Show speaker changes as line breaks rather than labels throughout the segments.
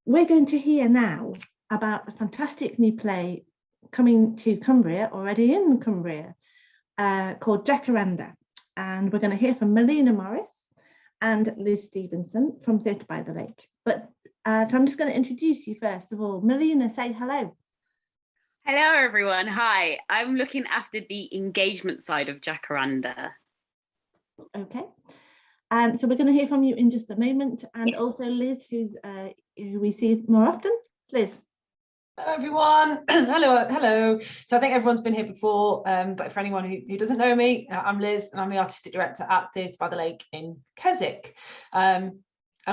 We're going to hear now about the fantastic new play coming to Cumbria, already in Cumbria, called Jacaranda. And we're going to hear from Melina Morris and Liz Stevenson from Theatre by the Lake. But so I'm just going to introduce you first of all. Melina, say hello.
Hello, everyone. Hi. I'm looking after the engagement side of Jacaranda.
Okay. So we're going to hear from you in just a moment, and
Yes.
also Liz, who we see more often. Liz.
Hello, everyone. hello. So I think everyone's been here before, but for anyone who doesn't know me, I'm Liz, and I'm the artistic director at Theatre by the Lake in Keswick. And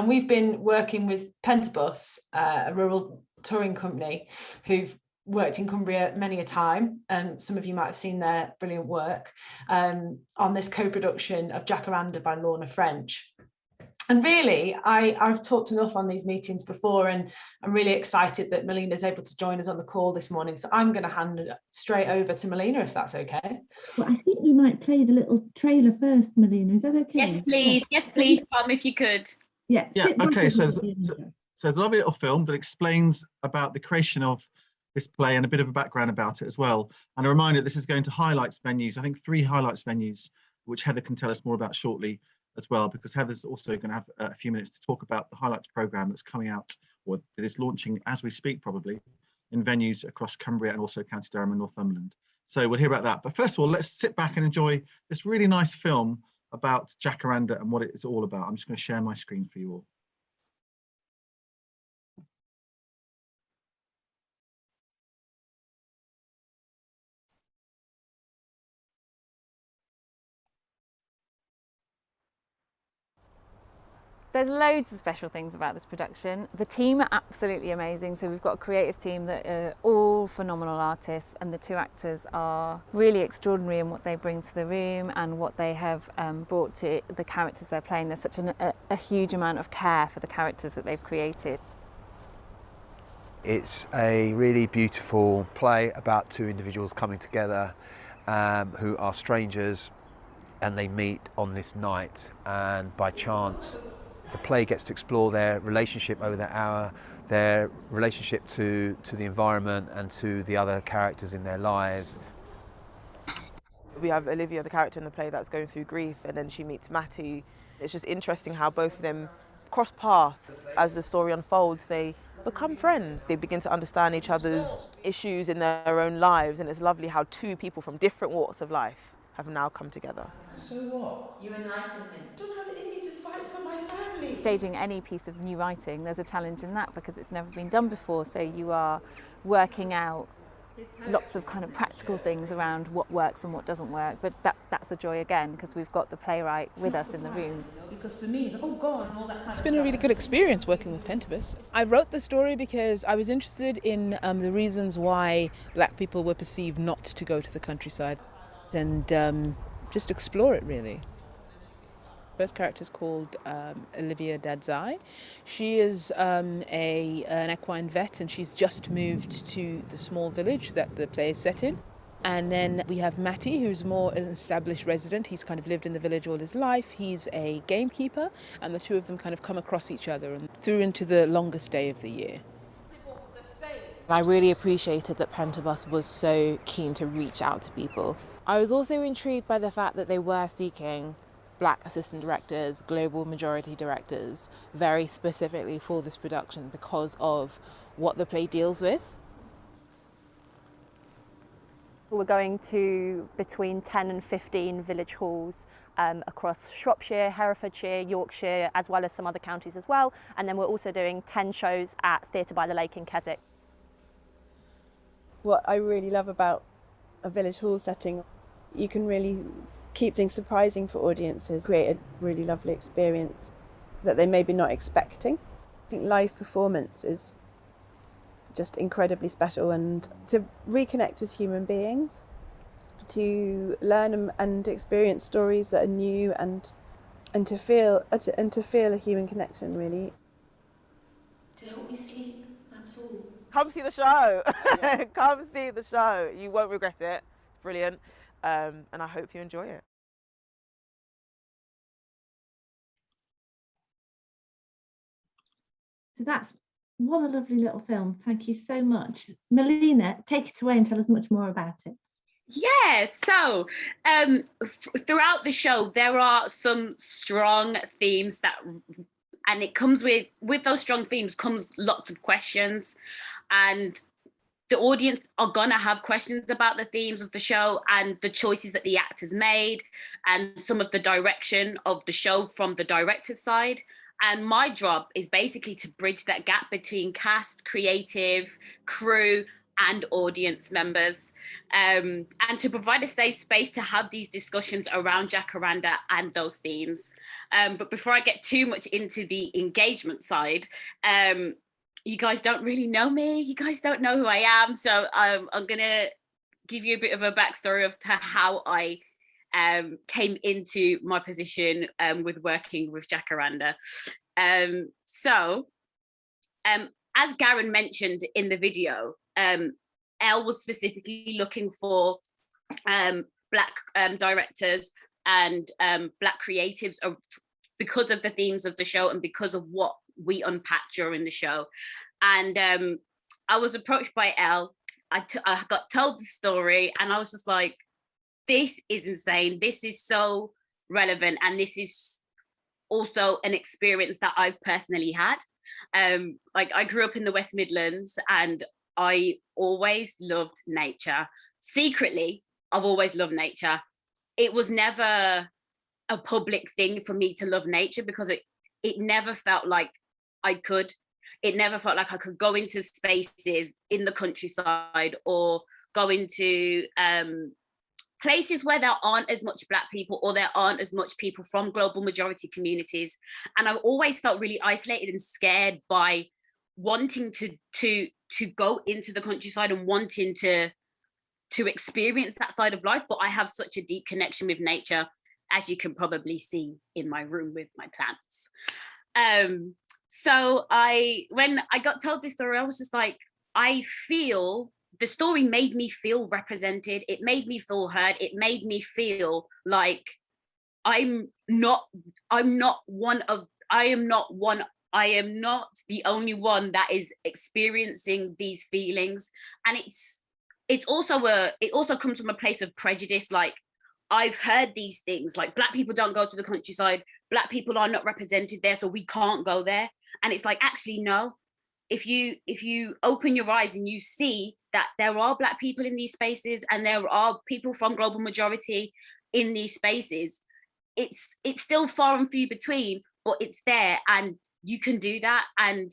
we've been working with Pentabus, a rural touring company, who've worked in Cumbria many a time, and some of you might have seen their brilliant work on this co-production of Jacaranda by Lorna French. And really, I've talked enough on these meetings before, and I'm really excited that Melina is able to join us on the call this morning. So I'm going to hand it straight over to Melina, if that's okay.
Well, I think we might play the little trailer first, Melina. Is that okay?
Yes, please. Yes, please, Tom, if you could.
Yeah.
Okay. So there's a lovely little film that explains about the creation of this play and a bit of a background about it as well. And a reminder, this is going to highlights venues. I think 3 highlights venues, which Heather can tell us more about shortly as well, because Heather's also going to have a few minutes to talk about the highlights program that's coming out, or that is launching as we speak, probably in venues across Cumbria and also County Durham and Northumberland. So we'll hear about that. But first of all, let's sit back and enjoy this really nice film about Jacaranda and what it is all about. I'm just going to share my screen for you all.
There's loads of special things about this production. The team are absolutely amazing. So we've got a creative team that are all phenomenal artists, and the 2 actors are really extraordinary in what they bring to the room and what they have brought to the characters they're playing. There's such a huge amount of care for the characters that they've created.
It's a really beautiful play about 2 individuals coming together who are strangers, and they meet on this night, and by chance the play gets to explore their relationship over that hour, their relationship to the environment and to the other characters in their lives.
We have Olivia, the character in the play, that's going through grief, and then she meets Matty. It's just interesting how both of them cross paths as the story unfolds. They become friends. They begin to understand each other's issues in their own lives, and it's lovely how 2 people from different walks of life have now come together.
So what?
You enlighten him.
Don't have it in me to fight for my family.
Staging any piece of new writing, there's a challenge in that because it's never been done before. So you are working out lots of kind of practical things around what works and what doesn't work. But that's a joy again, because we've got the playwright with us in the room.
Because for me, oh God, and all that kind
It's been a really good experience working with Pentabus. I wrote the story because I was interested in the reasons why black people were perceived not to go to the countryside, and just explore it really. First character is called Olivia Dadzai. She is an equine vet, and she's just moved to the small village that the play is set in. And then we have Matty, who's more an established resident. He's kind of lived in the village all his life. He's a gamekeeper, and the 2 of them kind of come across each other and through into the longest day of the year.
I really appreciated that Pentabus was so keen to reach out to people. I was also intrigued by the fact that they were seeking black assistant directors, global majority directors, very specifically for this production because of what the play deals with.
We're going to between 10 and 15 village halls across Shropshire, Herefordshire, Yorkshire, as well as some other counties as well. And then we're also doing 10 shows at Theatre by the Lake in Keswick.
What I really love about a village hall setting, you can really keep things surprising for audiences, create a really lovely experience that they may be not expecting. I think live performance is just incredibly special, and to reconnect as human beings, to learn and experience stories that are new, and to feel a human connection, really.
To help me sleep, that's all.
Come see the show. Yeah. Come see the show. You won't regret it. It's brilliant. And I hope you enjoy it.
So that's What a lovely little film. Thank you so much. Melina, take it away and tell us much more about it.
Yeah, so throughout the show, there are some strong themes that, and it comes with those strong themes comes lots of questions, and the audience are gonna have questions about the themes of the show and the choices that the actors made and some of the direction of the show from the director's side. And my job is basically to bridge that gap between cast, creative, crew, and audience members, and to provide a safe space to have these discussions around Jacaranda and those themes. But before I get too much into the engagement side, you guys don't really know me. You guys don't know who I am. So I'm gonna give you a bit of a backstory of how I came into my position with working with Jacaranda. As Garen mentioned in the video, Elle was specifically looking for Black directors and Black creatives because of the themes of the show and because of what we unpacked during the show. And I was approached by Elle. I got told the story and I was just like, this is insane. This is so relevant. And this is also an experience that I've personally had. Like I grew up in the West Midlands and I always loved nature. Secretly, I've always loved nature. It was never a public thing for me to love nature because it never felt like I could. It never felt like I could go into spaces in the countryside or go into places where there aren't as much Black people or there aren't as much people from global majority communities. And I've always felt really isolated and scared by wanting to go into the countryside and wanting to experience that side of life. But I have such a deep connection with nature, as you can probably see in my room with my plants. So when I got told this story, I was just like, the story made me feel represented. It made me feel heard. It made me feel like I am not the only one that is experiencing these feelings. And it also comes from a place of prejudice. Like I've heard these things, like Black people don't go to the countryside, Black people are not represented there, so we can't go there. And it's like, actually, no. If you open your eyes and you see that there are Black people in these spaces and there are people from global majority in these spaces, it's still far and few between, but it's there and you can do that. And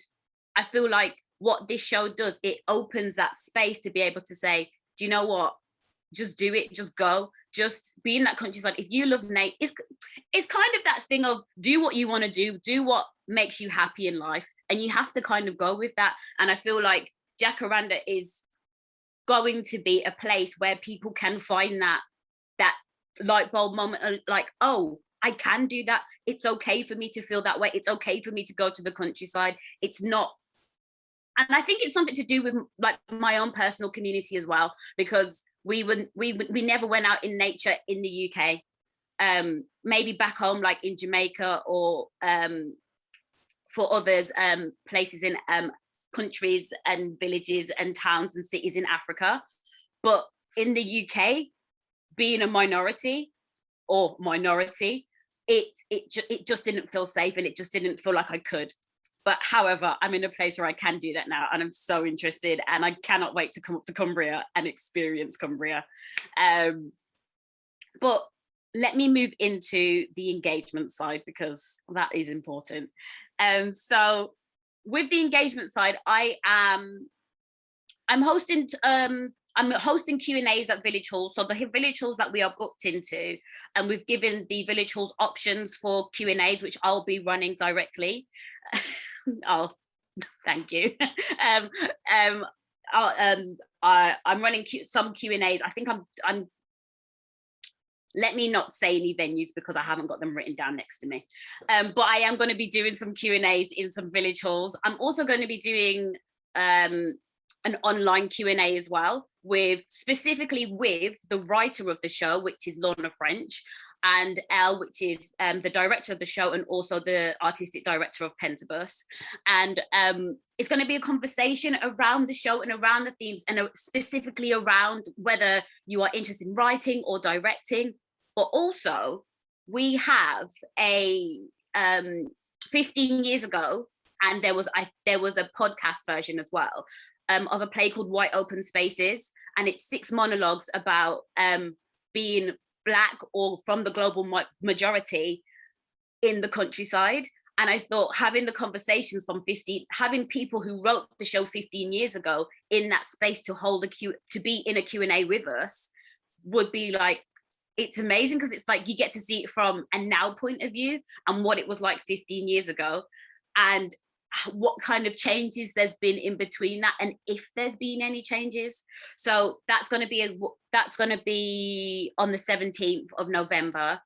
I feel like what this show does, it opens that space to be able to say, do you know what? Just do it, just go, just be in that countryside. If you love nature, it's kind of that thing of do what you want to do what makes you happy in life. And you have to kind of go with that. And I feel like Jacaranda is going to be a place where people can find that light bulb moment of like, oh, I can do that. It's okay for me to feel that way. It's okay for me to go to the countryside. It's not. And I think it's something to do with like my own personal community as well, because we never went out in nature in the UK. Maybe back home, like in Jamaica or for others, places in countries and villages and towns and cities in Africa. But in the UK, being a minority, it just didn't feel safe and it just didn't feel like I could. But however, I'm in a place where I can do that now and I'm so interested and I cannot wait to come up to Cumbria and experience Cumbria. But let me move into the engagement side because that is important. So with the engagement side, I'm hosting Q&As at Village Hall. So the Village Halls that we are booked into, and we've given the Village Halls options for Q&As, which I'll be running directly. Oh, thank you. I'm running some Q&As. I think I'm. Let me not say any venues because I haven't got them written down next to me. But I am going to be doing some Q&As in some Village Halls. I'm also going to be doing an online Q&A as well, specifically with the writer of the show, which is Lorna French. and Elle, which is the director of the show and also the artistic director of Pentabus. And it's going to be a conversation around the show and around the themes, and specifically around whether you are interested in writing or directing. But also, we have a 15 years ago, and there was a podcast version as well of a play called White Open Spaces, and it's 6 monologues about being Black or from the global majority in the countryside. And I thought having the conversations having people who wrote the show 15 years ago in that space to be in a Q&A with us would be like, it's amazing, because it's like you get to see it from a now point of view and what it was like 15 years ago, and what kind of changes there's been in between that, and if there's been any changes. So that's going to be on the 17th of November.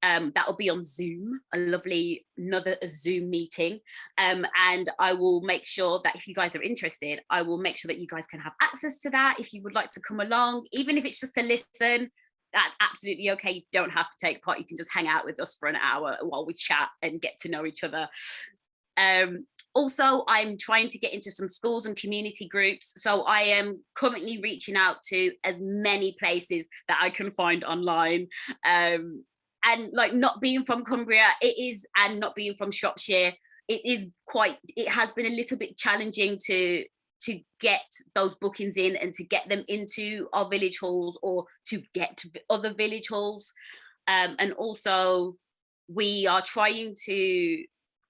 That will be on Zoom, another Zoom meeting. And I will make sure that if you guys are interested, I will make sure that you guys can have access to that. If you would like to come along, even if it's just to listen, that's absolutely okay. You don't have to take part. You can just hang out with us for an hour while we chat and get to know each other. Also, I'm trying to get into some schools and community groups. So I am currently reaching out to as many places that I can find online. And like, not being from Cumbria, and not being from Shropshire, it has been a little bit challenging to get those bookings in and to get them into our village halls or to get to other village halls. And also we are trying to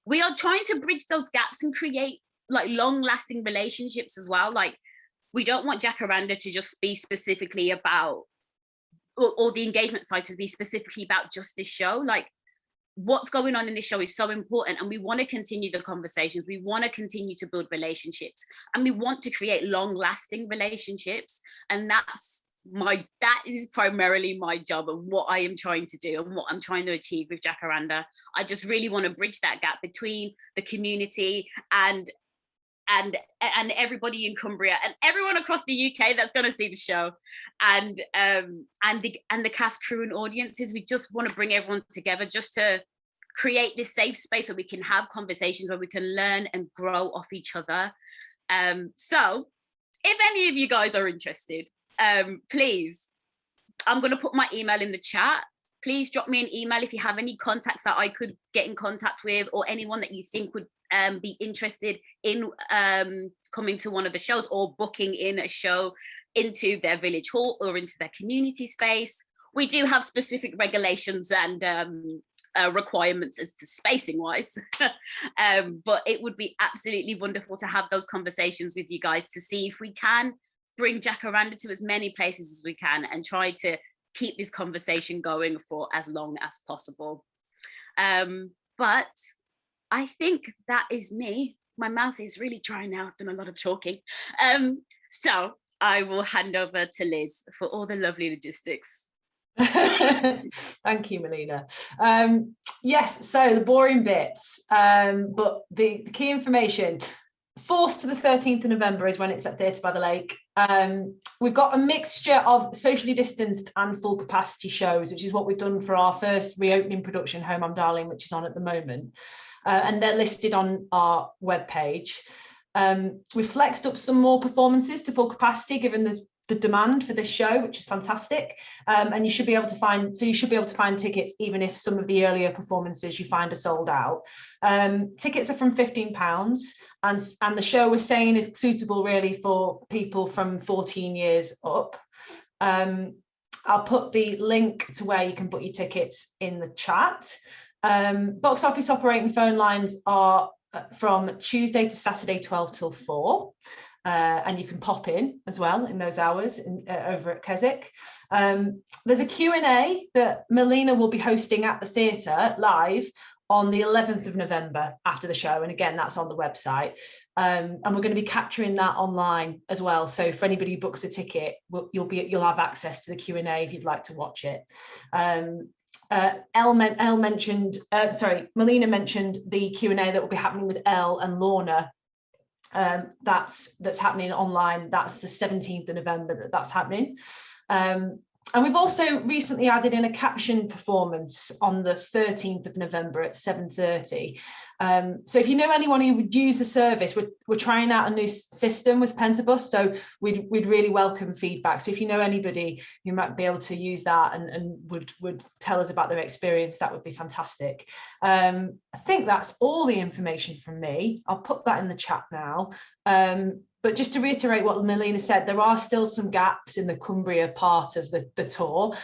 bridge those gaps and create like long-lasting relationships as well. Like, we don't want Jacaranda to just be specifically about, or the engagement side to be specifically about just this show. Like, what's going on in this show is so important, and we want to continue the conversations. We want to continue to build relationships, and we want to create long-lasting relationships. And that is primarily my job and what I am trying to do and what I'm trying to achieve with Jacaranda. I just really want to bridge that gap between the community and everybody in Cumbria and everyone across the UK that's going to see the show, and the cast, crew and audiences. We just want to bring everyone together just to create this safe space where we can have conversations, where we can learn and grow off each other. So if any of you guys are interested, please, I'm going to put my email in the chat. Please drop me an email if you have any contacts that I could get in contact with, or anyone that you think would be interested in coming to one of the shows or booking in a show into their village hall or into their community space. We do have specific regulations and requirements as to spacing wise, but it would be absolutely wonderful to have those conversations with you guys to see if we can bring Jacaranda to as many places as we can and try to keep this conversation going for as long as possible. But I think that is me. My mouth is really dry now. I've done a lot of talking. So I will hand over to Liz for all the lovely logistics.
Thank you, Melina. Yes, so the boring bits, but the key information. 4th to the 13th of November is when it's at Theatre by the Lake. We've got a mixture of socially distanced and full capacity shows, which is what we've done for our first reopening production, Home I'm Darling, which is on at the moment. And they're listed on our webpage. We've flexed up some more performances to full capacity, given the demand for this show, which is fantastic. And you should be able to find tickets even if some of the earlier performances you find are sold out. Tickets are from £15, and the show we're saying is suitable really for people from 14 years up. I'll put the link to where you can book your tickets in the chat. Box office operating phone lines are from Tuesday to Saturday 12 till 4. And you can pop in as well in those hours over at Keswick. There's a Q&A that Melina will be hosting at the theatre live on the 11th of November after the show, and again that's on the website, and we're going to be capturing that online as well, so for anybody who books a ticket, you'll have access to the Q&A if you'd like to watch it. Melina mentioned the Q&A that will be happening with Elle and Lorna. That's happening online. That's the 17th of November that's happening. And we've also recently added in a caption performance on the 13th of November at 7:30. So if you know anyone who would use the service, we're trying out a new system with Pentabus, so we'd really welcome feedback. So if you know anybody who might be able to use that and would tell us about their experience, that would be fantastic. I think that's all the information from me. I'll put that in the chat now. But just to reiterate what Melina said, there are still some gaps in the Cumbria part of the tour.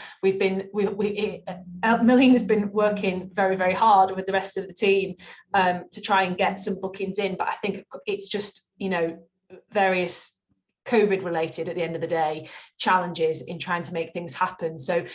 Melina's been working very, very hard with the rest of the team to try and get some bookings in, but I think it's just, you know, various COVID related, at the end of the day, challenges in trying to make things happen. So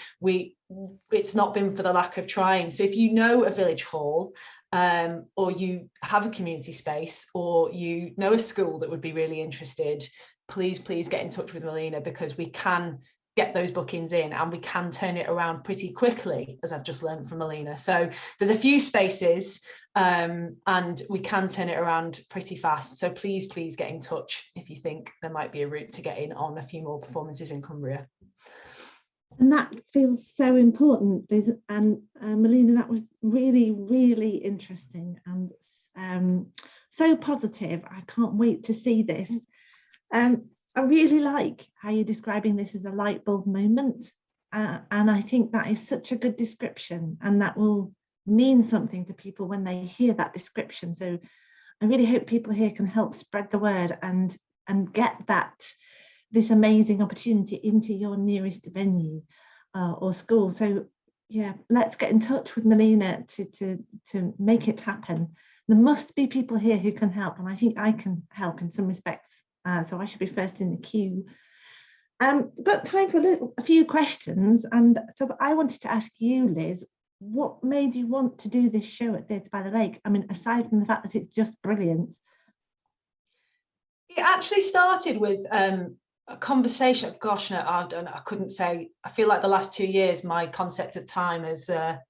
it's not been for the lack of trying. So if you know a village hall, or you have a community space, or you know a school that would be really interested, please get in touch with Melina, because we can get those bookings in and we can turn it around pretty quickly, as I've just learned from Melina. So there's a few spaces and we can turn it around pretty fast. So please get in touch if you think there might be a route to get in on a few more performances in Cumbria.
And that feels so important. Melina, that was really, really interesting and so positive. I can't wait to see this. I really like how you're describing this as a light bulb moment. And I think that is such a good description, and that will mean something to people when they hear that description. So I really hope people here can help spread the word and get this amazing opportunity into your nearest venue or school. So yeah, let's get in touch with Melina to make it happen. There must be people here who can help, and I think I can help in some respects. So I should be first in the queue. Got time for a few questions, and so I wanted to ask you, Liz, what made you want to do this show at Theatre by the Lake? I mean, aside from the fact that it's just brilliant.
It actually started with a conversation. Gosh, no, I couldn't say. I feel like the last 2 years, my concept of time is a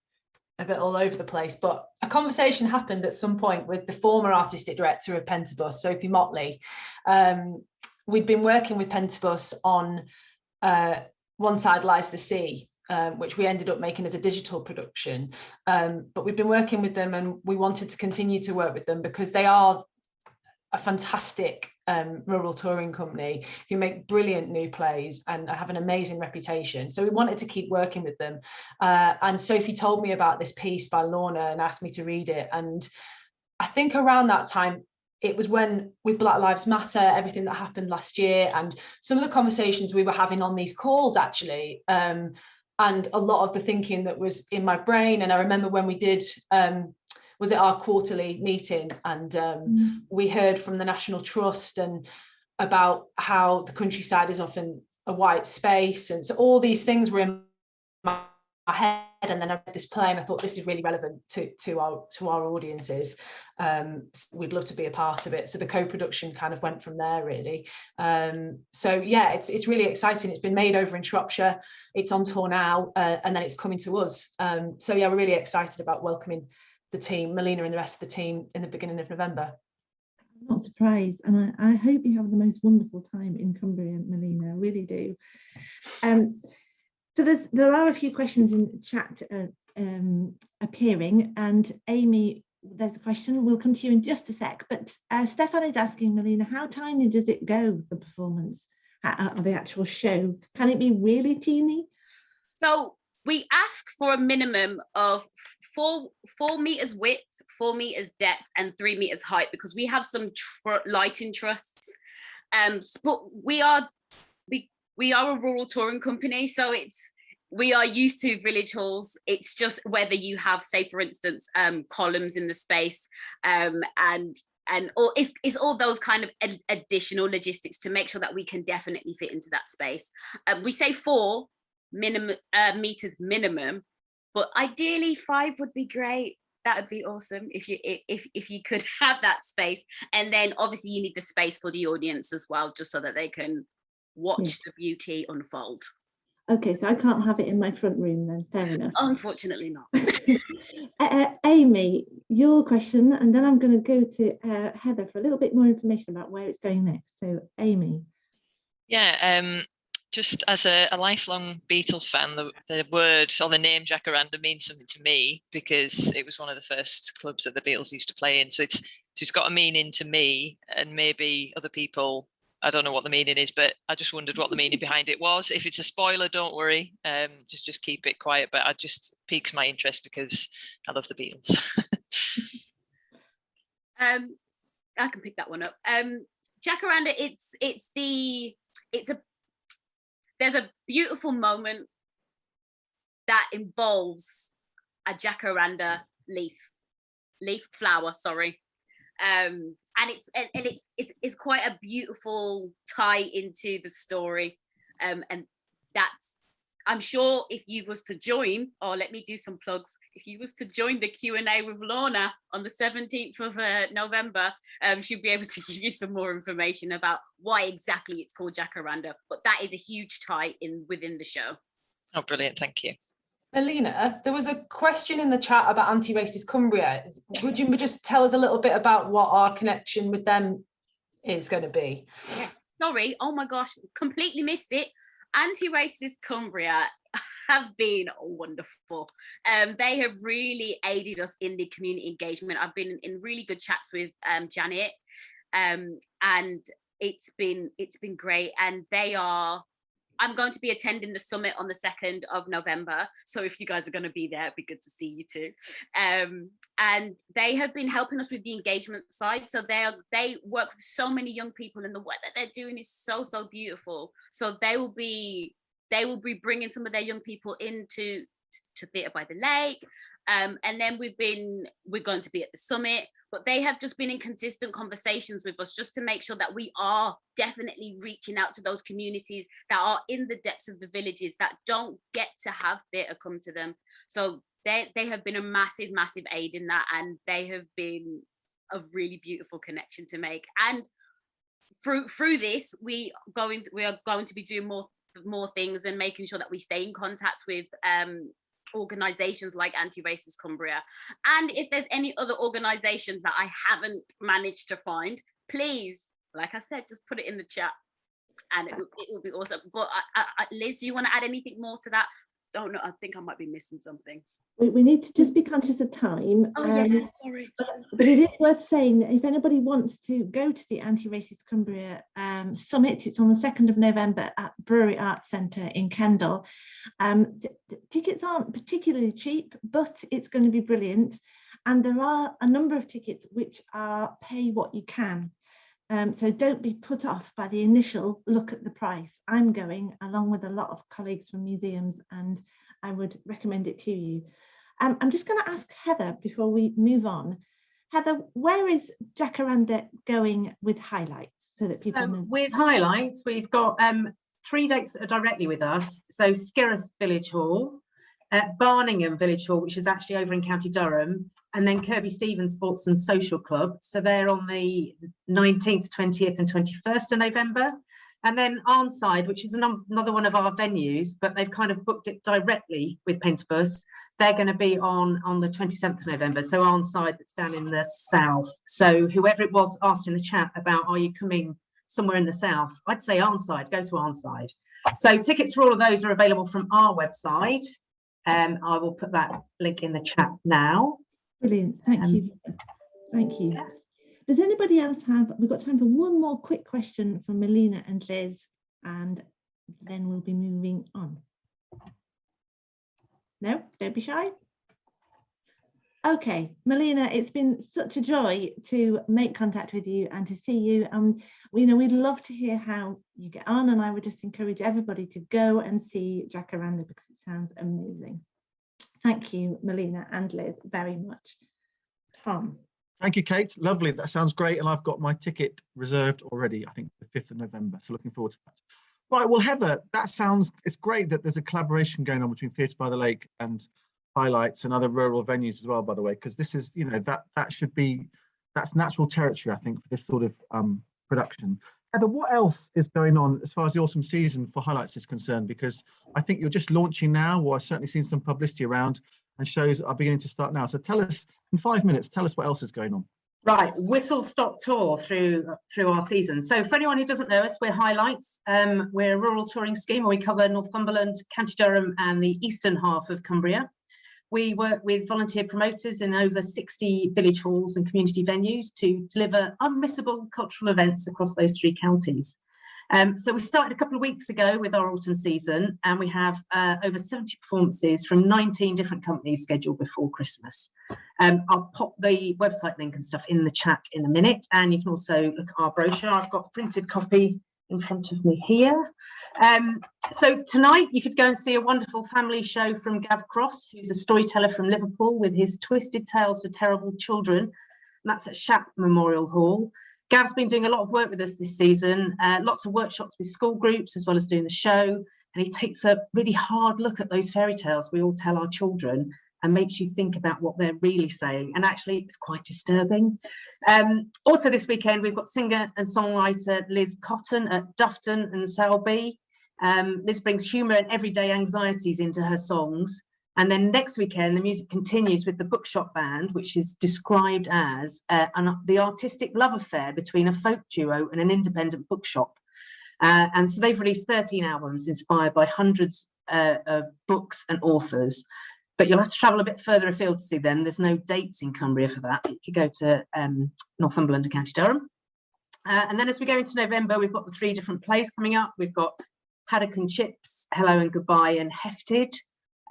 bit all over the place. But a conversation happened at some point with the former artistic director of Pentabus, Sophie Motley. We'd been working with Pentabus on One Side Lies the Sea, which we ended up making as a digital production. But we've been working with them, and we wanted to continue to work with them because they are a fantastic rural touring company who make brilliant new plays and have an amazing reputation. So we wanted to keep working with them. And Sophie told me about this piece by Lorna and asked me to read it. And I think around that time, it was when, with Black Lives Matter, everything that happened last year, and some of the conversations we were having on these calls, actually, and a lot of the thinking that was in my brain. And I remember when we did, was it our quarterly meeting, and we heard from the National Trust and about how the countryside is often a white space. And so all these things were in my head, and then I read this play and I thought this is really relevant to our audiences. So we'd love to be a part of it. So the co-production kind of went from there, really. So yeah, it's really exciting. It's been made over in Shropshire. It's on tour now, and then it's coming to us. So yeah, we're really excited about welcoming the team, Melina and the rest of the team, in the beginning of November.
I'm not surprised, and I hope you have the most wonderful time in Cumbria, Melina. I really do. So there are a few questions in the chat appearing, and Amy, there's a question. We'll come to you in just a sec, but Stefan is asking Melina, how tiny does it go, the performance, or the actual show? Can it be really teeny?
So we ask for a minimum of 4 meters width, 4 meters depth, and 3 meters height, because we have some lighting trusts. But we are a rural touring company, so we are used to village halls. It's just whether you have, say, for instance, columns in the space, and it's all those kind of additional logistics to make sure that we can definitely fit into that space. We say 4 meters minimum, but ideally 5 would be great. That would be awesome if you could have that space. And then obviously you need the space for the audience as well, just so that they can watch the beauty unfold.
Okay, so I can't have it in my front room then, fair enough.
Unfortunately not.
Amy, your question, and then I'm going to go to Heather for a little bit more information about where it's going next. So Amy.
Yeah, Just as a lifelong Beatles fan, the word or the name Jacaranda means something to me because it was one of the first clubs that the Beatles used to play in. So it's got a meaning to me, and maybe other people, I don't know what the meaning is, but I just wondered what the meaning behind it was. If it's a spoiler, don't worry. Just keep it quiet. But it just piques my interest because I love the Beatles.
I can pick that one up. Jacaranda, there's a beautiful moment that involves a jacaranda leaf flower, sorry. And it's quite a beautiful tie into the story. And that's, I'm sure if you was to join, or let me do some plugs, if you was to join the Q&A with Lorna on the 17th of November, she'll be able to give you some more information about why exactly it's called Jacaranda. But that is a huge tie in within the show.
Oh, brilliant. Thank you.
Melina, there was a question in the chat about Anti-Racist Cumbria.
Yes.
Would you just tell us a little bit about what our connection with them is going to be?
Yeah. Sorry, oh my gosh, completely missed it. Anti-Racist Cumbria have been wonderful. They have really aided us in the community engagement. I've been in really good chats with Janet, and it's been great. And I'm going to be attending the summit on the 2nd of November. So if you guys are going to be there, it'd be good to see you too. And they have been helping us with the engagement side. So they work with so many young people, and the work that they're doing is so, so beautiful. So they will be bringing some of their young people into Theatre by the Lake. And then we're going to be at the summit, but they have just been in consistent conversations with us just to make sure that we are definitely reaching out to those communities that are in the depths of the villages that don't get to have theatre come to them. So they have been a massive, massive aid in that, and they have been a really beautiful connection to make. And through this, we are going to be doing more things and making sure that we stay in contact with organizations like Anti-Racist Cumbria. And if there's any other organizations that I haven't managed to find, please, like I said, just put it in the chat, and it will be awesome. But Liz, do you want to add anything more to that? Don't know, I think I might be missing something.
We need to just be conscious of time.
Oh yes, sorry.
But it is worth saying that if anybody wants to go to the Anti-Racist Cumbria Summit, it's on the 2nd of November at Brewery Arts Centre in Kendal. Tickets aren't particularly cheap, but it's going to be brilliant. And there are a number of tickets which are pay what you can. So don't be put off by the initial look at the price. I'm going along with a lot of colleagues from museums, and I would recommend it to you. I'm just going to ask Heather before we move on. Heather, where is Jacaranda going with highlights so that people know?
With highlights, we've got 3 dates that are directly with us. So Skirreth Village Hall, Barningham Village Hall, which is actually over in County Durham, and then Kirby Stevens Sports and Social Club. So they're on the 19th, 20th and 21st of November. And then Arnside, which is another one of our venues, but they've kind of booked it directly with Pentabus. They're going to be on the 27th of November. So Arnside, that's down in the south. So whoever it was asked in the chat about, are you coming somewhere in the south? I'd say Arnside, go to Arnside. So tickets for all of those are available from our website. I will put that link in the chat now.
Brilliant, thank you. Thank you. Yeah. Does anybody else we've got time for one more quick question from Melina and Liz, and then we'll be moving on. No, don't be shy. Okay, Melina, it's been such a joy to make contact with you and to see you. We'd love to hear how you get on, and I would just encourage everybody to go and see Jacaranda because it sounds amazing. Thank you, Melina and Liz, very much. Tom.
Thank you, Kate. Lovely. That sounds great. And I've got my ticket reserved already, I think the 5th of November. So looking forward to that. Right. Well, Heather, it's great that there's a collaboration going on between Theatre by the Lake and Highlights and other rural venues as well, by the way, because this is, that's natural territory, I think, for this sort of production. Heather, what else is going on as far as the autumn season for Highlights is concerned? Because I think you're just launching now, or I've certainly seen some publicity around, and shows are beginning to start now. So tell us, in 5 minutes, tell us what else is going on.
Right, whistle stop tour through our season. So for anyone who doesn't know us, we're Highlights. We're a rural touring scheme where we cover Northumberland, County Durham and the eastern half of Cumbria. We work with volunteer promoters in over 60 village halls and community venues to deliver unmissable cultural events across those 3 counties. So we started a couple of weeks ago with our autumn season, and we have over 70 performances from 19 different companies scheduled before Christmas. I'll pop the website link and stuff in the chat in a minute, and you can also look at our brochure. I've got a printed copy in front of me here. So tonight you could go and see a wonderful family show from Gav Cross, who's a storyteller from Liverpool, with his Twisted Tales for Terrible Children, and that's at Shap Memorial Hall. Gav's been doing a lot of work with us this season, lots of workshops with school groups as well as doing the show, and he takes a really hard look at those fairy tales we all tell our children and makes you think about what they're really saying, and actually it's quite disturbing. Also this weekend we've got singer and songwriter Liz Cotton at Dufton and Selby. Liz brings humour and everyday anxieties into her songs. And then next weekend, the music continues with the Bookshop Band, which is described as the artistic love affair between a folk duo and an independent bookshop. And so they've released 13 albums inspired by hundreds of books and authors. But you'll have to travel a bit further afield to see them. There's no dates in Cumbria for that. You could go to Northumberland and County Durham. And then as we go into November, we've got the 3 different plays coming up. We've got Haddock and Chips, Hello and Goodbye, and Hefted.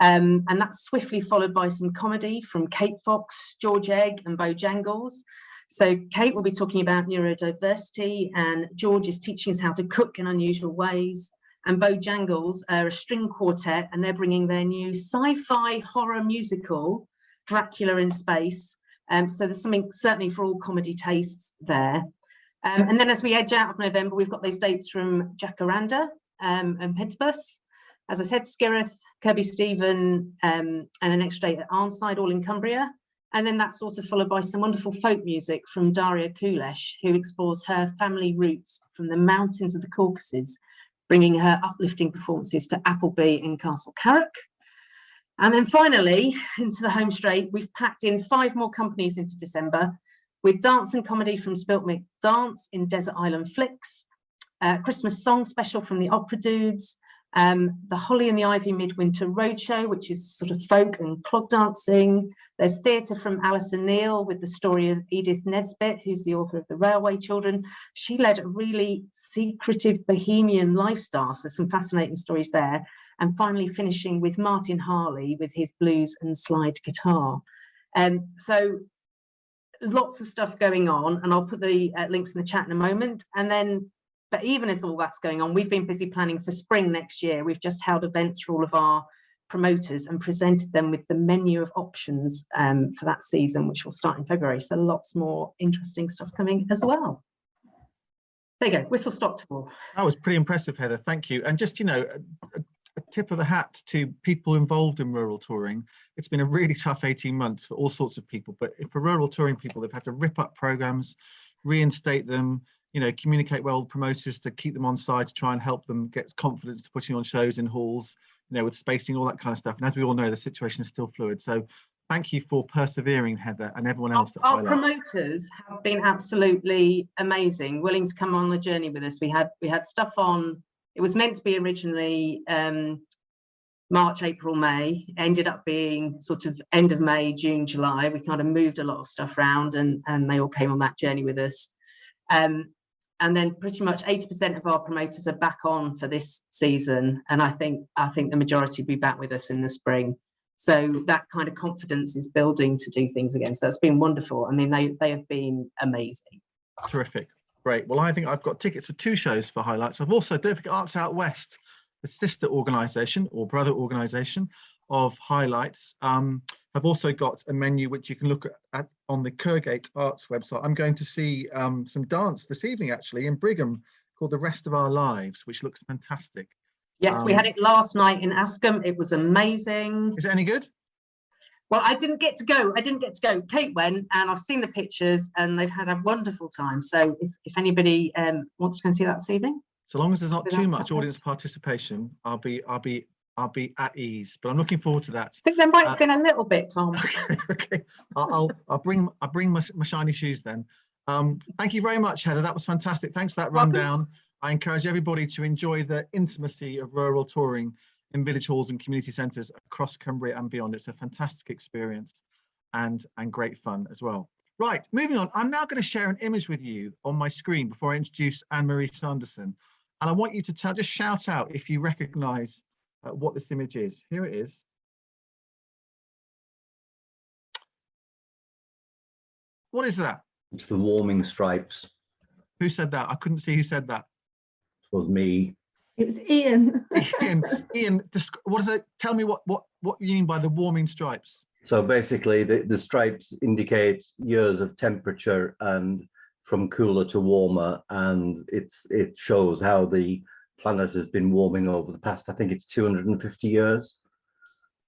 And that's swiftly followed by some comedy from Kate Fox, George Egg and Bojangles. So Kate will be talking about neurodiversity, and George is teaching us how to cook in unusual ways. And Bojangles are a string quartet, and they're bringing their new sci-fi horror musical, Dracula in Space. So there's something certainly for all comedy tastes there. And then as we edge out of November, we've got those dates from Jacaranda and Pentabus. As I said, Skirreth, Kirby Stephen, and an extra date at Arnside, all in Cumbria. And then that's also followed by some wonderful folk music from Daria Kulesh, who explores her family roots from the mountains of the Caucasus, bringing her uplifting performances to Appleby and Castle Carrick. And then finally, into the home straight, we've packed in 5 more companies into December, with dance and comedy from Spiltmick Dance in Desert Island Flicks, Christmas song special from the Opera Dudes, the Holly and the Ivy Midwinter Roadshow, which is sort of folk and clog dancing. There's theatre from Alison Neal with the story of Edith Nesbit, who's the author of The Railway Children. She led a really secretive bohemian lifestyle, so some fascinating stories there. And finally finishing with Martin Harley with his blues and slide guitar. So lots of stuff going on, and I'll put the links in the chat in a moment. And then, but even as all that's going on, we've been busy planning for spring next year. We've just held events for all of our promoters and presented them with the menu of options for that season, which will start in February. So lots more interesting stuff coming as well. There you go, whistle stop tour.
That was pretty impressive, Heather. Thank you. And just, you know, a tip of the hat to people involved in rural touring. It's been a really tough 18 months for all sorts of people, but for rural touring people, they've had to rip up programs, reinstate them, you know, communicate well with promoters to keep them on side, to try and help them get confidence to putting on shows in halls, you know, with spacing, all that kind of stuff. And as we all know, the situation is still fluid. So thank you for persevering, Heather, and everyone else.
Our promoters have been absolutely amazing, willing to come on the journey with us. We had stuff on, it was meant to be originally March, April, May, ended up being sort of end of May, June, July. We kind of moved a lot of stuff around, and they all came on that journey with us. And then pretty much 80% of our promoters are back on for this season, and I think the majority will be back with us in the spring. So that kind of confidence is building to do things again. So it's been wonderful. I mean, they have been amazing.
Terrific. Great. Well, I think I've got tickets for 2 shows for Highlights. I've also, don't forget, Arts Out West, the sister organisation or brother organisation of Highlights, have also got a menu which you can look at on the Kirgate Arts website. I'm going to see some dance this evening, actually, in Brigham, called The Rest of Our Lives, which looks fantastic.
Yes, we had it last night in Askham. It was amazing.
Is it any good?
Well, I didn't get to go. Kate went, and I've seen the pictures, and they've had a wonderful time. So if anybody wants to go and see that this evening.
So long as there's not too much audience participation, I'll I'll be at ease. But I'm looking forward to that.
I think there might have been a little bit, Tom.
Okay, I'll bring my shiny shoes then. Thank you very much, Heather. That was fantastic. Thanks for that rundown. I encourage everybody to enjoy the intimacy of rural touring in village halls and community centres across Cumbria and beyond. It's a fantastic experience and great fun as well. Right, moving on. I'm now going to share an image with you on my screen before I introduce Anne-Marie Sanderson. And I want you to just shout out if you recognise what this image is. Here it is. What is that?
It's the warming stripes.
Who said that? I couldn't see who said that.
It was me.
It was Ian.
Ian, what is it? Tell me what you mean by the warming stripes.
So basically, the stripes indicate years of temperature and from cooler to warmer, and it shows how the planet has been warming over the past, I think it's 250 years.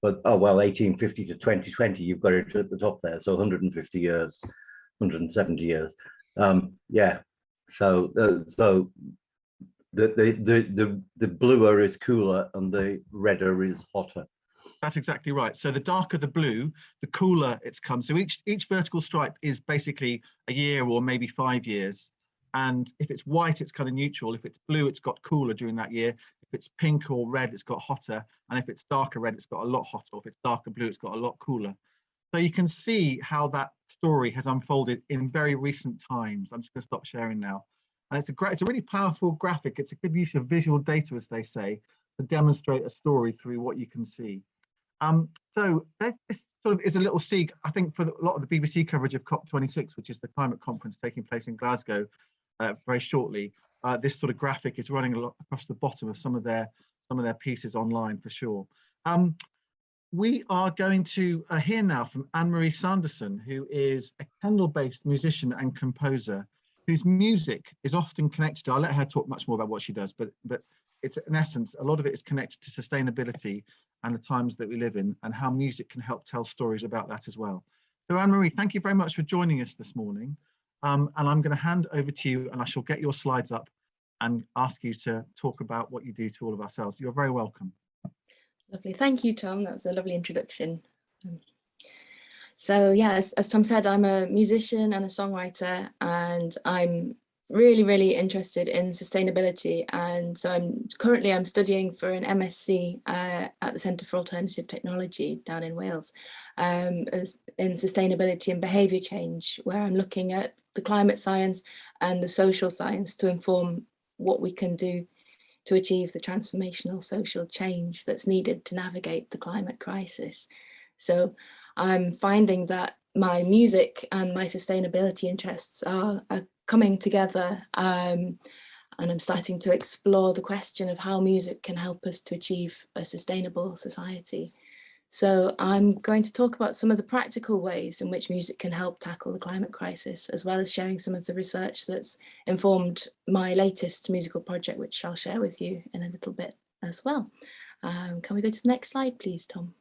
But, oh, well, 1850 to 2020, you've got it at the top there. So 150 years, 170 years. Yeah, so the bluer is cooler and the redder is hotter.
That's exactly right. So the darker the blue, the cooler it's come. So each vertical stripe is basically a year or maybe 5 years. And if it's white, it's kind of neutral. If it's blue, it's got cooler during that year. If it's pink or red, it's got hotter. And if it's darker red, it's got a lot hotter. If it's darker blue, it's got a lot cooler. So you can see how that story has unfolded in very recent times. I'm just going to stop sharing now. And it's a really powerful graphic. It's a good use of visual data, as they say, to demonstrate a story through what you can see. So this sort of is a little seek, I think, for a lot of the BBC coverage of COP26, which is the climate conference taking place in Glasgow very shortly. This sort of graphic is running a lot across the bottom of some of their pieces online for sure. We are going to hear now from Anne-Marie Sanderson, who is a Kendal-based musician and composer whose music is often connected to, I'll let her talk much more about what she does, but it's in essence, a lot of it is connected to sustainability and the times that we live in and how music can help tell stories about that as well. So Anne-Marie, thank you very much for joining us this morning. And I'm going to hand over to you and I shall get your slides up and ask you to talk about what you do to all of ourselves. You're very welcome.
Lovely. Thank you, Tom. That was a lovely introduction. So yeah, as Tom said, I'm a musician and a songwriter, and I'm really interested in sustainability. And so I'm studying for an MSc at the Centre for Alternative Technology down in Wales, in sustainability and behaviour change, where I'm looking at the climate science and the social science to inform what we can do to achieve the transformational social change that's needed to navigate the climate crisis. So I'm finding that my music and my sustainability interests are coming together, and I'm starting to explore the question of how music can help us to achieve a sustainable society. So I'm going to talk about some of the practical ways in which music can help tackle the climate crisis, as well as sharing some of the research that's informed my latest musical project, which I'll share with you in a little bit as well. Can we go to the next slide, please, Tom?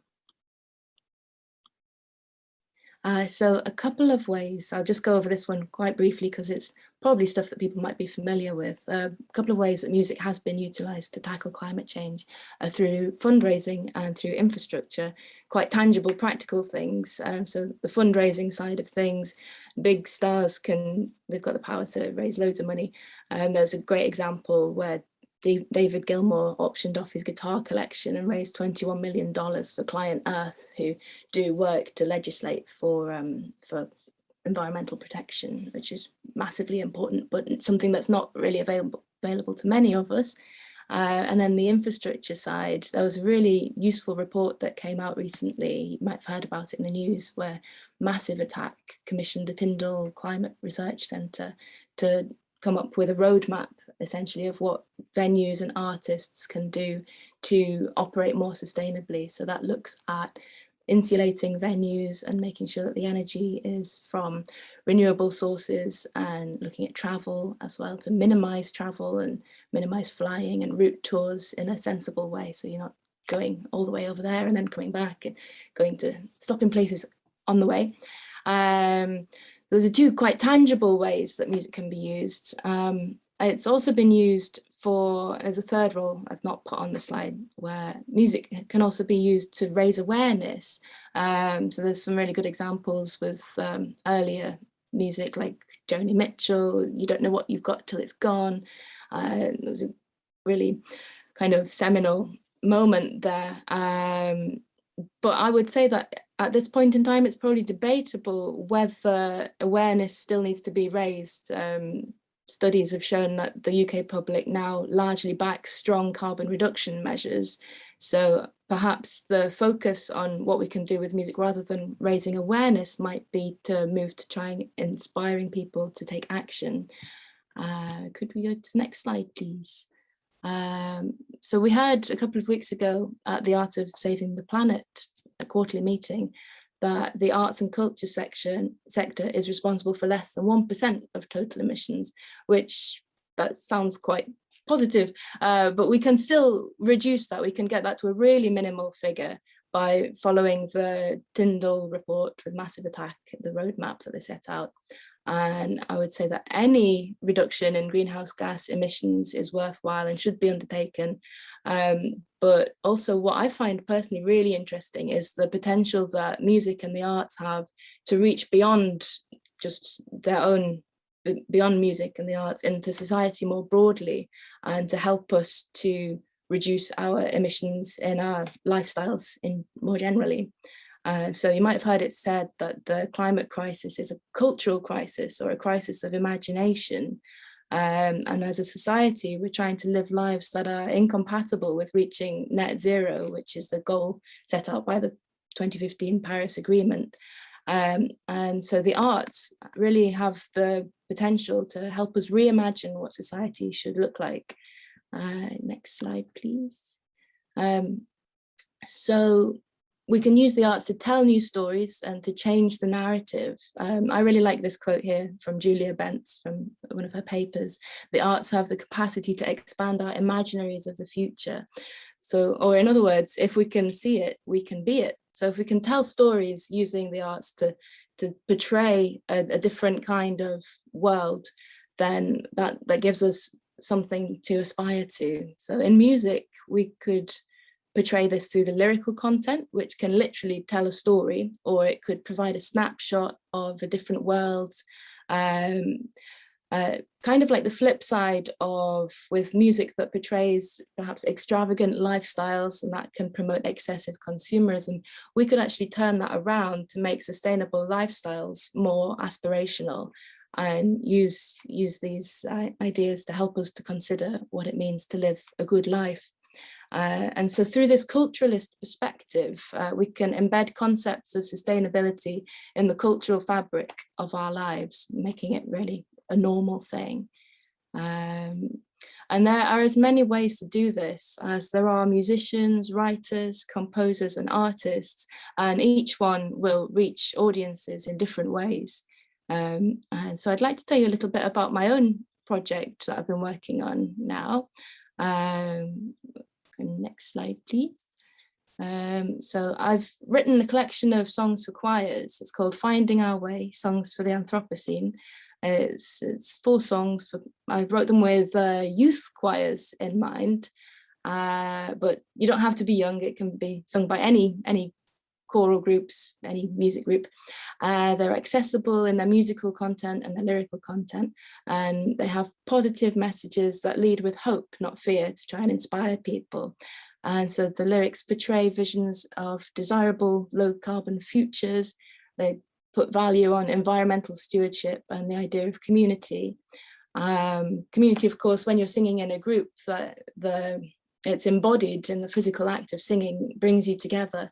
So a couple of ways, I'll just go over this one quite briefly because it's probably stuff that people might be familiar with. A couple of ways that music has been utilised to tackle climate change through fundraising and through infrastructure, quite tangible, practical things. So the fundraising side of things, big stars they've got the power to raise loads of money. There's a great example where David Gilmour auctioned off his guitar collection and raised $21 million for Client Earth, who do work to legislate for environmental protection, which is massively important, but something that's not really available to many of us. And then the infrastructure side, there was a really useful report that came out recently, you might have heard about it in the news, where Massive Attack commissioned the Tyndall Climate Research Centre to come up with a roadmap essentially of what venues and artists can do to operate more sustainably. So that looks at insulating venues and making sure that the energy is from renewable sources, and looking at travel as well to minimise travel and minimise flying and route tours in a sensible way. So you're not going all the way over there and then coming back and going to stopping places on the way. Those are two quite tangible ways that music can be used. It's also been used there's a third role I've not put on the slide, where music can also be used to raise awareness. So there's some really good examples with earlier music like Joni Mitchell, You Don't Know What You've Got Till It's Gone. There's a really kind of seminal moment there. But I would say that at this point in time, it's probably debatable whether awareness still needs to be raised. Studies have shown that the UK public now largely backs strong carbon reduction measures. So perhaps the focus on what we can do with music rather than raising awareness might be to move to trying inspiring people to take action. Could we go to the next slide, please? So we heard a couple of weeks ago at the Art of Saving the Planet, a quarterly meeting, that the arts and culture sector is responsible for less than 1% of total emissions, which that sounds quite positive, but we can still reduce that. We can get that to a really minimal figure by following the Tyndall report with Massive Attack, the roadmap that they set out. And I would say that any reduction in greenhouse gas emissions is worthwhile and should be undertaken. But also what I find personally really interesting is the potential that music and the arts have to reach beyond just their own, beyond music and the arts into society more broadly, and to help us to reduce our emissions in our lifestyles in more generally. So you might have heard it said that the climate crisis is a cultural crisis or a crisis of imagination. And as a society, we're trying to live lives that are incompatible with reaching net zero, which is the goal set out by the 2015 Paris Agreement. And so the arts really have the potential to help us reimagine what society should look like. Next slide, please. So we can use the arts to tell new stories and to change the narrative. I really like this quote here from Julia Bentz from one of her papers. The arts have the capacity to expand our imaginaries of the future. So, or in other words, if we can see it, we can be it. So if we can tell stories using the arts to portray a different kind of world, then that gives us something to aspire to. So in music, we could portray this through the lyrical content, which can literally tell a story, or it could provide a snapshot of a different world. Kind of like the flip side of with music that portrays perhaps extravagant lifestyles and that can promote excessive consumerism, we could actually turn that around to make sustainable lifestyles more aspirational and use these ideas to help us to consider what it means to live a good life. And so through this culturalist perspective, we can embed concepts of sustainability in the cultural fabric of our lives, making it really a normal thing. And there are as many ways to do this as there are musicians, writers, composers, and artists, and each one will reach audiences in different ways. And so I'd like to tell you a little bit about my own project that I've been working on now. Next slide, please. So I've written a collection of songs for choirs. It's called Finding Our Way, Songs for the Anthropocene. It's 4 songs. I wrote them with youth choirs in mind, but you don't have to be young. It can be sung by any choral groups, any music group. They're accessible in their musical content and their lyrical content, and they have positive messages that lead with hope, not fear, to try and inspire people. And so the lyrics portray visions of desirable low carbon futures. They put value on environmental stewardship and the idea of community. Community, of course, when you're singing in a group, it's embodied in the physical act of singing, brings you together.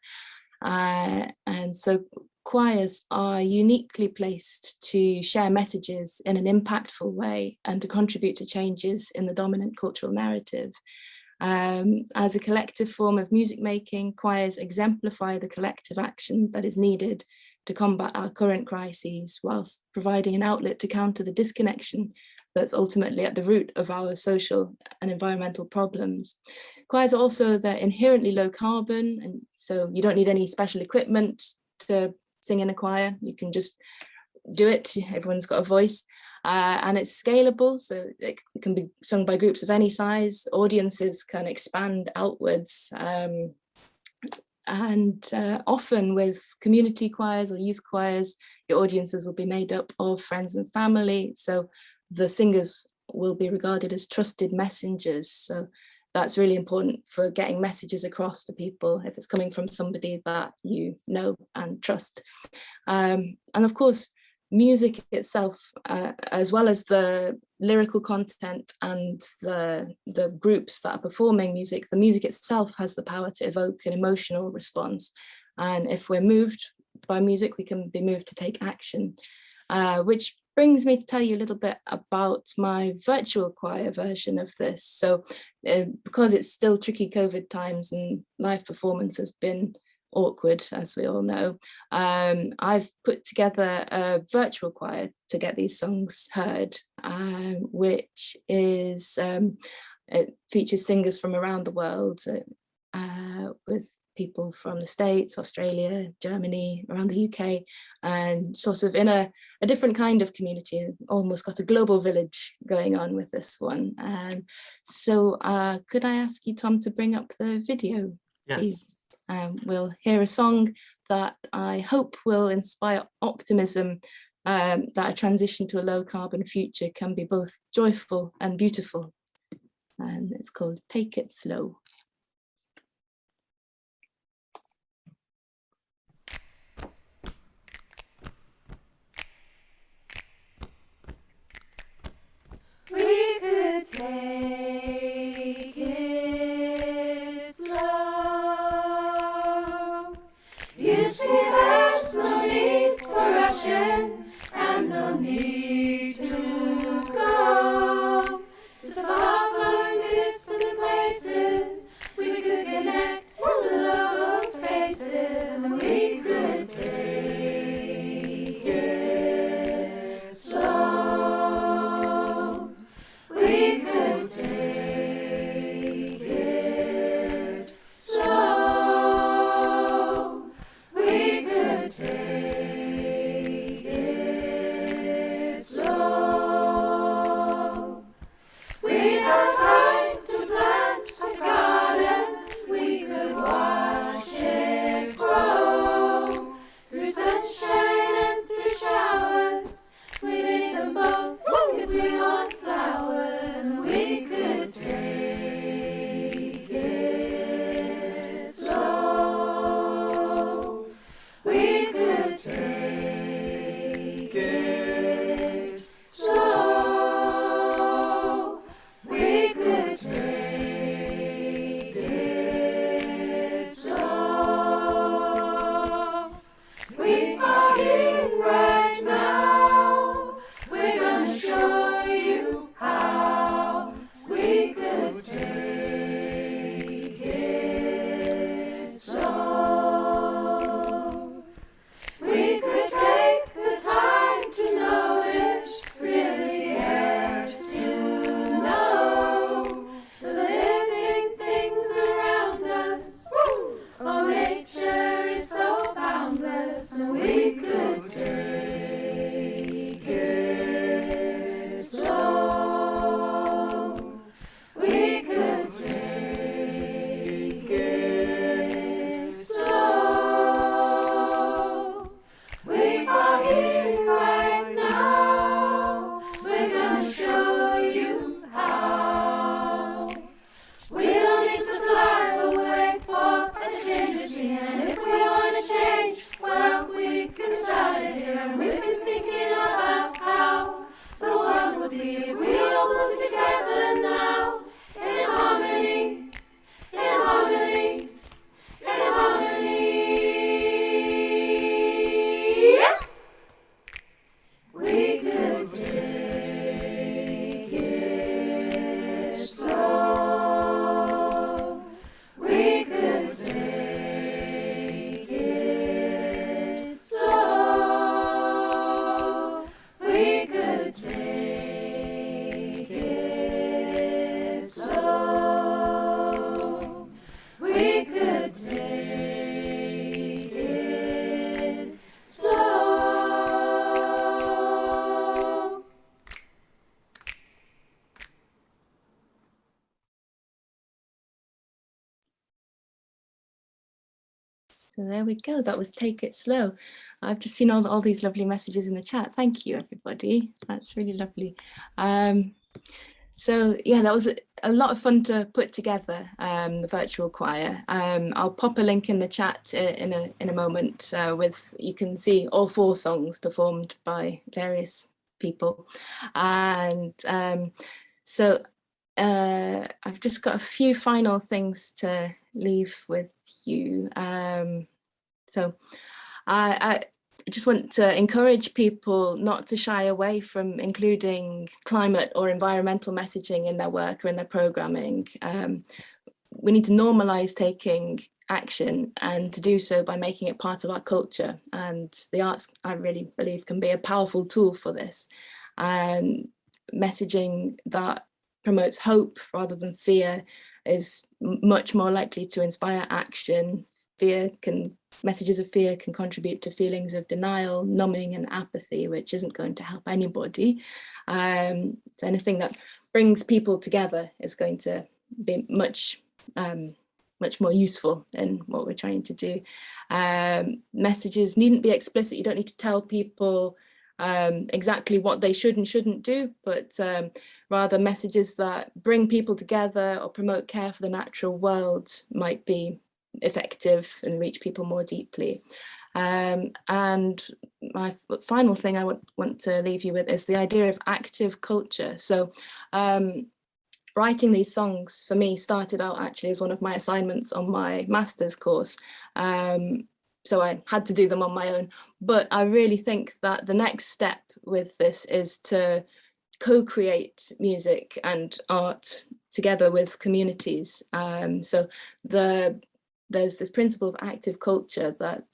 And so choirs are uniquely placed to share messages in an impactful way and to contribute to changes in the dominant cultural narrative. As a collective form of music making, choirs exemplify the collective action that is needed to combat our current crises, whilst providing an outlet to counter the disconnection that's ultimately at the root of our social and environmental problems. Choirs are also, they're inherently low carbon, and so you don't need any special equipment to sing in a choir. You can just do it. Everyone's got a voice, and it's scalable, so it can be sung by groups of any size. Audiences can expand outwards, and often with community choirs or youth choirs, the audiences will be made up of friends and family, so the singers will be regarded as trusted messengers. So that's really important for getting messages across to people if it's coming from somebody that you know and trust. And of course, music itself, as well as the lyrical content and the groups that are performing music, the music itself has the power to evoke an emotional response. And if we're moved by music, we can be moved to take action, which brings me to tell you a little bit about my virtual choir version of this. So because it's still tricky COVID times and live performance has been awkward, as we all know, I've put together a virtual choir to get these songs heard, which is, it features singers from around the world, with people from the States, Australia, Germany, around the UK, and sort of in a different kind of community, almost got a global village going on with this one. So could I ask you, Tom, to bring up the video, please? We'll hear a song that I hope will inspire optimism, that a transition to a low carbon future can be both joyful and beautiful. And it's called Take It Slow.
We could take it slow. You see, there's no need for rushing and no need to go to far-flung distant places
So there we go. That was Take It Slow. I've just seen all these lovely messages in the chat. Thank you, everybody. That's really lovely. So yeah, that was a lot of fun to put together, the virtual choir. I'll pop a link in the chat in a moment with, you can see all 4 songs performed by various people. And so I've just got a few final things to leave with you. So I just want to encourage people not to shy away from including climate or environmental messaging in their work or in their programming. We need to normalise taking action, and to do so by making it part of our culture. And the arts, I really believe, can be a powerful tool for this. Messaging that promotes hope rather than fear is much more likely to inspire action. Messages of fear can contribute to feelings of denial, numbing and apathy, which isn't going to help anybody. So anything that brings people together is going to be much more useful in what we're trying to do. Messages needn't be explicit. You don't need to tell people exactly what they should and shouldn't do, but rather messages that bring people together or promote care for the natural world might be effective and reach people more deeply. And my final thing I want to leave you with is the idea of active culture. So writing these songs for me started out actually as one of my assignments on my master's course. So I had to do them on my own, but I really think that the next step with this is to co-create music and art together with communities. So there's this principle of active culture that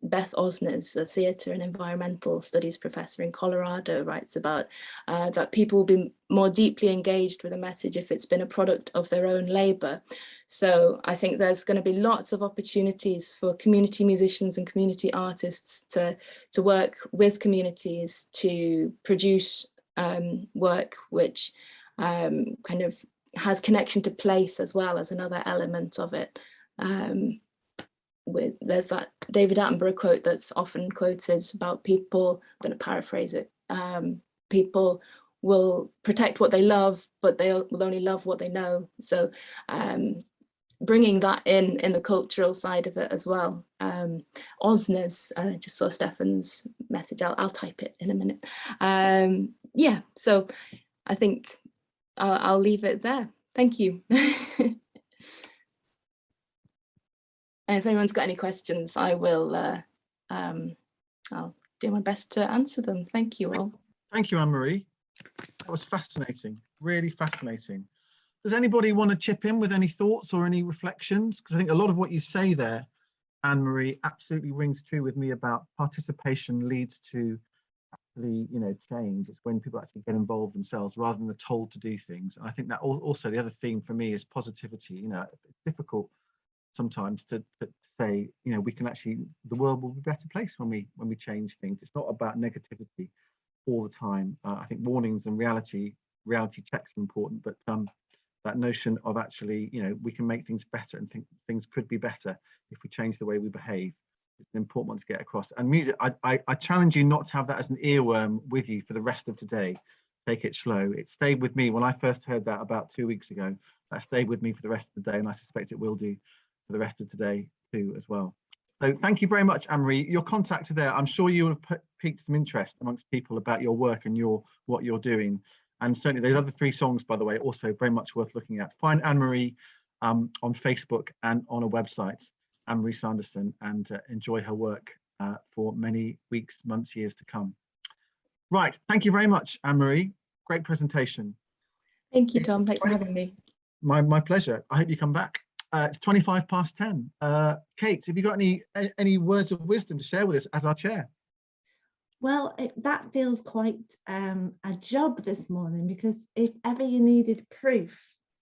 Beth Osnes, a theatre and environmental studies professor in Colorado, writes about, that people will be more deeply engaged with a message if it's been a product of their own labour. So I think there's going to be lots of opportunities for community musicians and community artists to work with communities to produce work which kind of has connection to place as well as another element of it. There's that David Attenborough quote that's often quoted about people, I'm going to paraphrase it, people will protect what they love, but they will only love what they know. So bringing that in the cultural side of it as well. Osnes, just saw Stefan's message, I'll type it in a minute. Yeah, so I think I'll leave it there. Thank you. And if anyone's got any questions, I will, I'll do my best to answer them. Thank you all.
Thank you, Anne-Marie. That was fascinating, really fascinating. Does anybody want to chip in with any thoughts or any reflections? Because I think a lot of what you say there, Anne-Marie, absolutely rings true with me about participation leads to actually, change. It's when people actually get involved themselves rather than they're told to do things. And I think that also the other theme for me is positivity. It's difficult sometimes to say, we can actually, the world will be a better place when we change things. It's not about negativity all the time. I think warnings and reality checks are important, but that notion of actually, we can make things better and think things could be better if we change the way we behave. It's an important one to get across. And music, I challenge you not to have that as an earworm with you for the rest of today. Take it slow. It stayed with me when I first heard that about 2 weeks ago. That stayed with me for the rest of the day, and I suspect it will do for the rest of today too as well. So thank you very much, Anne-Marie. Your contacts are there. I'm sure you will have piqued some interest amongst people about your work and what you're doing. And certainly those other 3 songs, by the way, also very much worth looking at. Find Anne-Marie on Facebook and on a website, Anne-Marie Sanderson, and enjoy her work for many weeks, months, years to come. Right, thank you very much, Anne-Marie. Great presentation.
Thank you, Tom. Thanks for having me.
My pleasure. I hope you come back. It's 10:25. Kate, have you got any words of wisdom to share with us as our chair?
Well, that feels quite a job this morning, because if ever you needed proof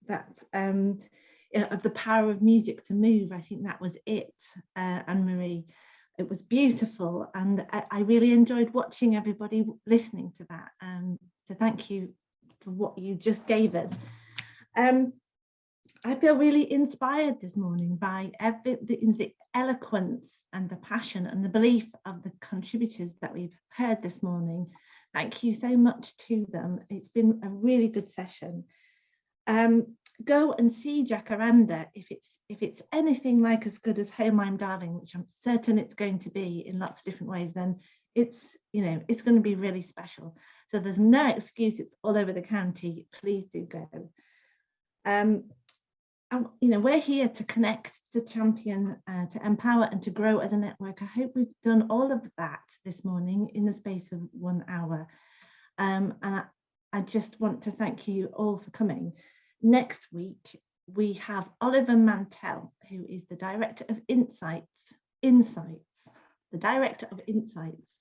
that of the power of music to move, I think that was it, Anne-Marie. It was beautiful, and I really enjoyed watching everybody listening to that. So thank you for what you just gave us. I feel really inspired this morning by the eloquence and the passion and the belief of the contributors that we've heard this morning. Thank you so much to them. It's been a really good session. Go and see Jacaranda if it's anything like as good as Home I'm Darling, which I'm certain it's going to be in lots of different ways. Then it's going to be really special. So there's no excuse. It's all over the county. Please do go. We're here to connect, to champion, to empower and to grow as a network. I hope we've done all of that this morning in the space of 1 hour. And I just want to thank you all for coming. Next week, we have Oliver Mantell, who is the Director of Insights, the Director of Insights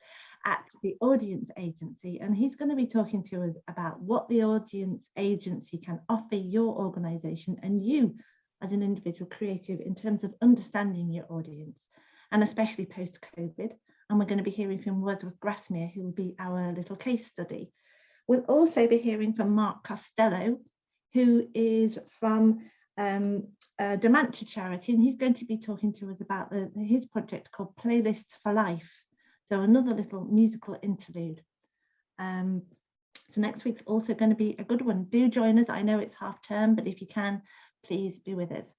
at the Audience Agency, and he's going to be talking to us about what the Audience Agency can offer your organisation and you as an individual creative in terms of understanding your audience, and especially post-COVID. And we're going to be hearing from Wordsworth Grasmere, who will be our little case study. We'll also be hearing from Mark Costello, who is from Dementia Charity, and he's going to be talking to us about his project called Playlists for Life. So another little musical interlude. So next week's also going to be a good one. Do join us. I know it's half term, but if you can, please be with us.